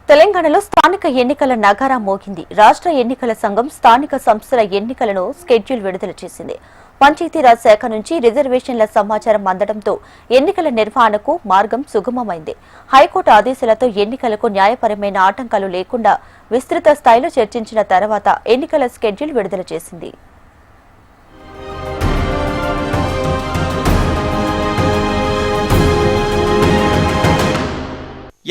తెలంగాణలో స్థానిక ఎన్నికల నగారా మోగింది. రాష్ట్ర ఎన్నికల సంఘం స్థానిక సంస్థల ఎన్నికలను షెడ్యూల్ విడుదల చేసింది. పంచాయతీరాజ్ శాఖ నుంచి రిజర్వేషన్ల సమాచారం అందడంతో ఎన్నికల నిర్వహణకు మార్గం సుగమమైంది. హైకోర్టు ఆదేశాలతో ఎన్నికలకు న్యాయపరమైన ఆటంకాలు లేకుండా విస్తృత స్థాయిలో చర్చించిన తర్వాత ఎన్నికల షెడ్యూల్ విడుదల చేసింది.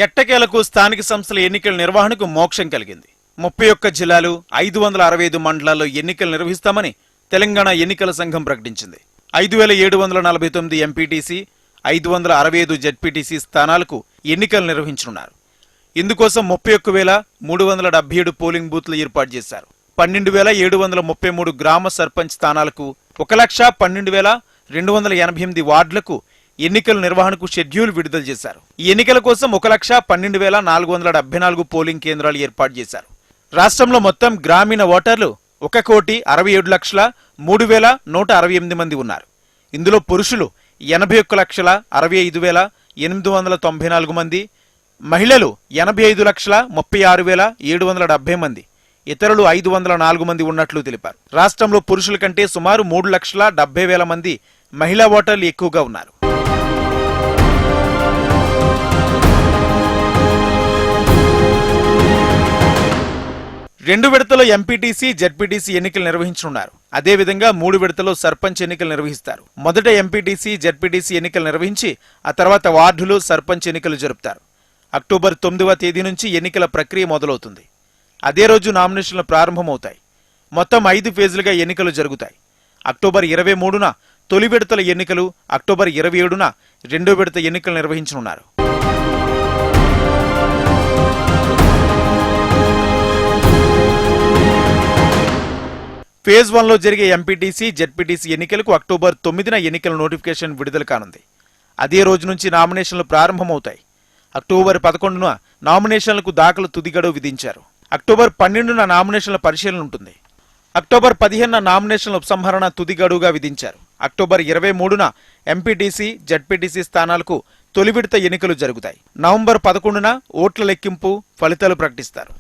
ఎట్టకేలకు స్థానిక సంస్థల ఎన్నికల నిర్వహణకు మోక్షం కలిగింది. 31 జిల్లాలు 565 మండలాల్లో ఎన్నికలు నిర్వహిస్తామని తెలంగాణ ఎన్నికల సంఘం ప్రకటించింది. 5749 ఎంపీటీసీ, 565 జెడ్పీటీసీ స్థానాలకు ఎన్నికలు నిర్వహించనున్నారు. ఇందుకోసం 31,377 పోలింగ్ బూత్లు ఏర్పాటు చేశారు. 12,733 గ్రామ సర్పంచ్ స్థానాలకు 1,12,288 వార్డులకు ఎన్నికల నిర్వహణకు షెడ్యూల్ విడుదల చేశారు. ఈ ఎన్నికల కోసం 1,12,474 పోలింగ్ కేంద్రాలు ఏర్పాటు చేశారు. రాష్ట్రంలో మొత్తం గ్రామీణ ఓటర్లు 1,67,03,168 మంది ఉన్నారు. ఇందులో పురుషులు 81,65,894 మంది, మహిళలు 85,36,770 మంది, ఇతరులు 504 మంది ఉన్నట్లు తెలిపారు. రాష్ట్రంలో పురుషుల కంటే సుమారు 3,70,000 మంది మహిళా ఓటర్లు ఎక్కువగా ఉన్నారు. రెండు విడతలో ఎంపీటీసీ, జెడ్పీటీసీ ఎన్నికలు నిర్వహించనున్నారు. అదేవిధంగా 3 విడతలో సర్పంచ్ ఎన్నికలు నిర్వహిస్తారు. మొదట ఎంపీటీసీ, జెడ్పీటీసీ ఎన్నికలు నిర్వహించి ఆ తర్వాత వార్డులు, సర్పంచ్ ఎన్నికలు జరుపుతారు. అక్టోబర్ 9వ తేదీ నుంచి ఎన్నికల ప్రక్రియ మొదలవుతుంది. అదే రోజు నామినేషన్లు ప్రారంభమవుతాయి. మొత్తం 5 ఫేజులుగా ఎన్నికలు జరుగుతాయి. అక్టోబర్ 23న తొలి విడతల ఎన్నికలు, అక్టోబర్ 27న రెండో విడత ఎన్నికలు నిర్వహించనున్నారు. ఫేజ్ 1లో జరిగే ఎంపీటీసీ, జెడ్పీటీసీ ఎన్నికలకు అక్టోబర్ 9న ఎన్నికల నోటిఫికేషన్ విడుదల కానుంది. అదే రోజు నుంచి నామినేషన్లు ప్రారంభమవుతాయి. అక్టోబర్ 11న నామినేషన్లకు దాఖలు తుది గడువు విధించారు. అక్టోబర్ 12న నామినేషన్ల పరిశీలన ఉంటుంది. అక్టోబర్ 15న నామినేషన్ల ఉపసంహరణ తుది గడువుగా విధించారు. అక్టోబర్ 23న ఎంపీటీసీ, జెడ్పీటీసీ స్థానాలకు తొలి విడత ఎన్నికలు జరుగుతాయి. నవంబర్ 11న ఓట్ల లెక్కింపు, ఫలితాలు ప్రకటిస్తారు.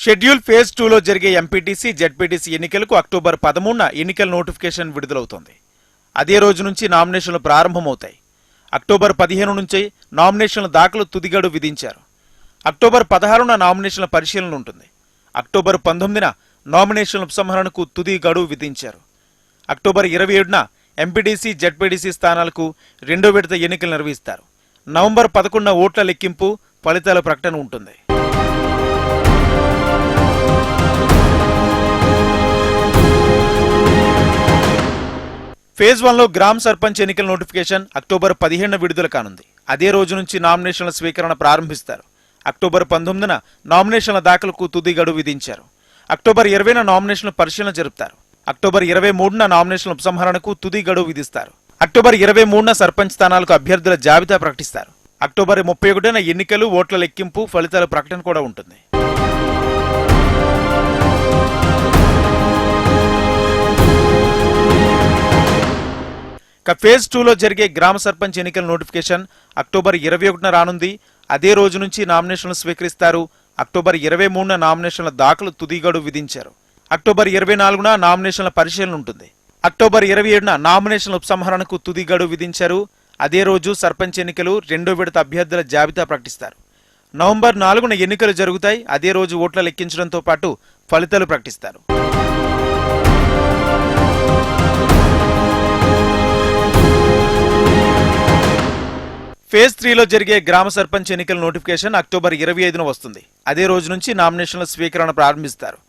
షెడ్యూల్ ఫేజ్ 2లో జరిగే ఎంపీటీసీ, జెడ్పీటీసీ ఎన్నికలకు అక్టోబర్ 13న ఎన్నికల నోటిఫికేషన్ విడుదలవుతోంది. అదే రోజు నుంచి నామినేషన్లు ప్రారంభమవుతాయి. అక్టోబర్ 15 నుంచి నామినేషన్ల దాఖలు తుది గడువు విధించారు. అక్టోబర్ 16న నామినేషన్ల పరిశీలన ఉంటుంది. అక్టోబర్ 19న నామినేషన్ల ఉపసంహరణకు తుది గడువు విధించారు. అక్టోబర్ 27న ఎంపీటీసీ, జెడ్పీటీసీ స్థానాలకు రెండో విడత ఎన్నికలు నిర్వహిస్తారు. నవంబర్ 11న ఓట్ల లెక్కింపు, ఫలితాల ప్రకటన ఉంటుంది. ఫేజ్ 1లో గ్రామ సర్పంచ్ ఎన్నికల నోటిఫికేషన్ అక్టోబర్ 15న విడుదల కానుంది. అదే రోజు నుంచి నామినేషన్ల స్వీకరణ ప్రారంభిస్తారు. అక్టోబర్ 19న నామినేషన్ల దాఖలకు తుది గడువు విధించారు. అక్టోబర్ 20న నామినేషన్ల పరిశీలన జరుపుతారు. అక్టోబర్ 23న నామినేషన్ల ఉపసంహరణకు తుది గడువు విధిస్తారు. అక్టోబర్ 23న సర్పంచ్ స్థానాలకు అభ్యర్థుల జాబితా ప్రకటిస్తారు. అక్టోబర్ 31న ఎన్నికలు, ఓట్ల లెక్కింపు, ఫలితాల ప్రకటన కూడా ఉంటుంది. ఫేజ్ 2లో జరిగే గ్రామ సర్పంచ్ ఎన్నికల నోటిఫికేషన్ అక్టోబర్ 21న రానుంది. అదే రోజు నుంచి నామినేషన్లు స్వీకరిస్తారు. అక్టోబర్ 23న నామినేషన్ల దాఖలు తుది గడువు విధించారు. అక్టోబర్ 24న నామినేషన్ల పరిశీలన ఉంటుంది. అక్టోబర్ 27న నామినేషన్ల ఉపసంహరణకు తుది గడువు విధించారు. అదే రోజు సర్పంచ్ ఎన్నికలు, రెండో విడత అభ్యర్థుల జాబితా ప్రకటిస్తారు. నవంబర్ 4న ఎన్నికలు జరుగుతాయి. అదే రోజు ఓట్ల లెక్కించడంతో పాటు ఫలితాలు ప్రకటిస్తారు. ఫేజ్ 3లో జరిగే గ్రామ సర్పంచ్ ఎన్నికల నోటిఫికేషన్ అక్టోబర్ 25న వస్తుంది. అదే రోజు నుంచి నామినేషన్ల స్వీకరణ ప్రారంభిస్తారు.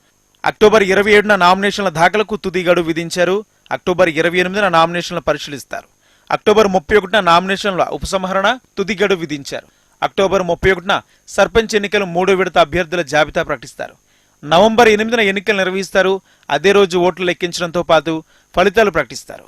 అక్టోబర్ 27న నామినేషన్ల దాఖలకు తుది గడువు విధించారు. అక్టోబర్ 28న నామినేషన్ల పరిశీలిస్తారు. అక్టోబర్ 31న నామినేషన్ల ఉపసంహరణ తుది గడువు విధించారు. అక్టోబర్ 31న సర్పంచ్ ఎన్నికలు, మూడో విడత అభ్యర్థుల జాబితా ప్రకటిస్తారు. నవంబర్ 8న ఎన్నికలు నిర్వహిస్తారు. అదే రోజు ఓట్లు లెక్కించడంతో పాటు ఫలితాలు ప్రకటిస్తారు.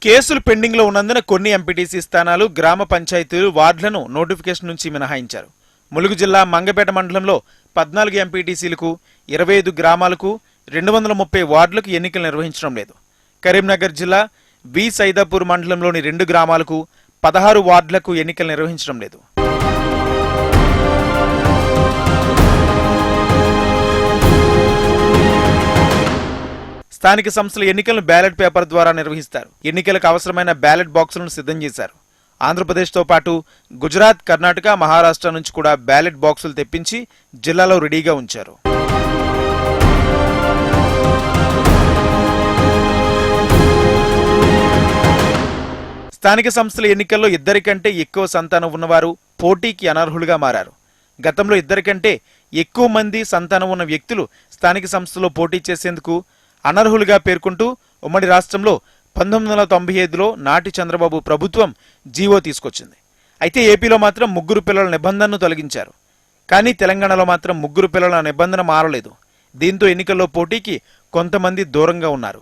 కేసులు పెండింగ్ లో ఉన్నందున కొన్ని ఎంపీటీసీ స్థానాలు, గ్రామ పంచాయతీలు, వార్డులను నోటిఫికేషన్ నుంచి మినహాయించారు. ములుగు జిల్లా మంగపేట మండలంలో 14 ఎంపీటీసీలకు, 25 గ్రామాలకు, 230 వార్డులకు ఎన్నికలు నిర్వహించడం లేదు. కరీంనగర్ జిల్లా వి సైదాపూర్ మండలంలోని 2 గ్రామాలకు 16 వార్డులకు ఎన్నికలు నిర్వహించడం లేదు. స్థానిక సంస్థల ఎన్నికలను బ్యాలెట్ పేపర్ ద్వారా నిర్వహిస్తారు. ఎన్నికలకు అవసరమైన బ్యాలెట్ బాక్సులను సిద్ధం చేశారు. ఆంధ్రప్రదేశ్తో పాటు గుజరాత్, కర్ణాటక, మహారాష్ట్ర నుంచి కూడా బ్యాలెట్ బాక్సులు తెప్పించి జిల్లాలో రెడీగా ఉంచారు. స్థానిక సంస్థల ఎన్నికల్లో 2 కంటే ఎక్కువ సంతానం ఉన్నవారు పోటీకి అనర్హులుగా మారారు. గతంలో 2 కంటే ఎక్కువ మంది సంతానం ఉన్న వ్యక్తులు స్థానిక సంస్థలో పోటీ చేసేందుకు అనర్హులుగా పేర్కొంటూ ఉమ్మడి రాష్ట్రంలో 1995లో నాటి చంద్రబాబు ప్రభుత్వం జీవో తీసుకొచ్చింది. అయితే ఏపీలో మాత్రం 3 పిల్లల నిబంధనను తొలగించారు. కానీ తెలంగాణలో మాత్రం 3 పిల్లల నిబంధన మారలేదు. దీంతో ఎన్నికల్లో పోటీకి కొంతమంది దూరంగా ఉన్నారు.